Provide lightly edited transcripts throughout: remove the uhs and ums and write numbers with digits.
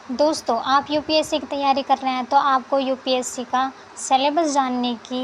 दोस्तों, आप यूपीएससी की तैयारी कर रहे हैं तो आपको यूपीएससी का सिलेबस जानने की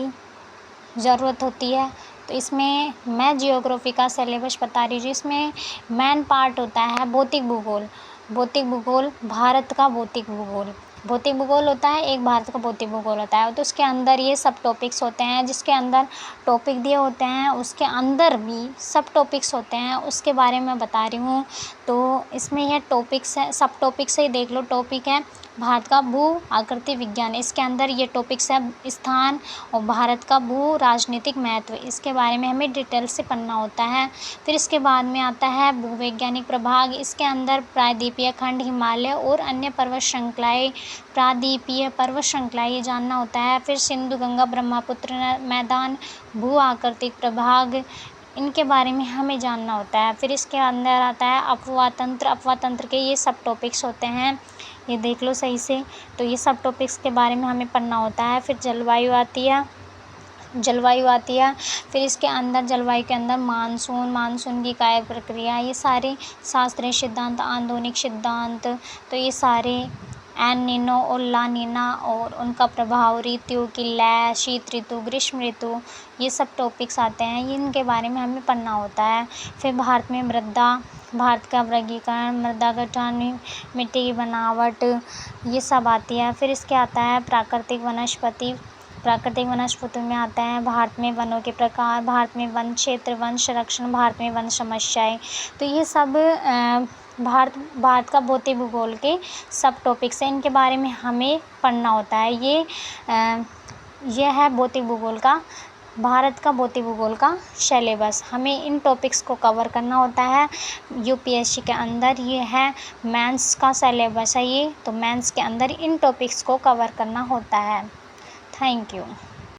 ज़रूरत होती है। तो इसमें मैं जियोग्राफी का सिलेबस बता रही हूँ। इसमें मेन पार्ट होता है भौतिक भूगोल। भौतिक भूगोल, भारत का भौतिक भूगोल। भौतिक भूगोल होता है, एक भारत का भौतिक भूगोल होता है। तो उसके अंदर ये सब टॉपिक्स होते हैं, जिसके अंदर टॉपिक दिए होते हैं उसके अंदर भी सब टॉपिक्स होते हैं, उसके बारे में बता रही हूँ। तो इसमें यह टॉपिक्स है, सब टॉपिक से ही देख लो। टॉपिक है भारत का भू आकृति विज्ञान, इसके अंदर ये टॉपिक्स है स्थान और भारत का भू राजनीतिक महत्व, इसके बारे में हमें डिटेल से पढ़ना होता है। फिर इसके बाद में आता है भूवैज्ञानिक प्रभाग, इसके अंदर प्रायद्वीपीय खंड, हिमालय और अन्य पर्वत श्रृंखलाएं, प्रायद्वीपीय पर्वत श्रृंखलाएं ये जानना होता है। फिर सिंधु गंगा ब्रह्मपुत्र मैदान, भू आकृतिक प्रभाग, इनके बारे में हमें जानना होता है। फिर इसके अंदर आता है अपवाह तंत्र। अपवाह तंत्र के ये सब टॉपिक्स होते हैं, ये देख लो सही से। तो ये सब टॉपिक्स के बारे में हमें पढ़ना होता है। फिर जलवायु आती है, फिर इसके अंदर जलवायु के अंदर मानसून की काय प्रक्रिया, ये सारे शास्त्रीय सिद्धांत, आंदोलिक सिद्धांत, तो ये सारे एल नीनो और ला नीना और उनका प्रभाव, ऋतुओं की लय, शीत ऋतु, ग्रीष्म ऋतु, ये सब टॉपिक्स आते हैं, इनके बारे में हमें पढ़ना होता है। फिर भारत में मृदा, भारत का वर्गीकरण, मृदा गठन, मिट्टी की बनावट, ये सब आती है। फिर इसके आता है प्राकृतिक वनस्पति। प्राकृतिक वनस्पति में आता है भारत में वनों के प्रकार, भारत में वन क्षेत्र, वन संरक्षण, भारत में वन समस्याएं। तो ये सब भारत का भौतिक भूगोल के सब टॉपिक्स हैं, इनके बारे में हमें पढ़ना होता है। ये है भौतिक भूगोल का, भारत का भौतिक भूगोल का सिलेबस। हमें इन टॉपिक्स को कवर करना होता है यूपीएससी के अंदर। ये है मेंस का सिलेबस है ये, तो मेंस के अंदर इन टॉपिक्स को कवर करना होता है। Thank you.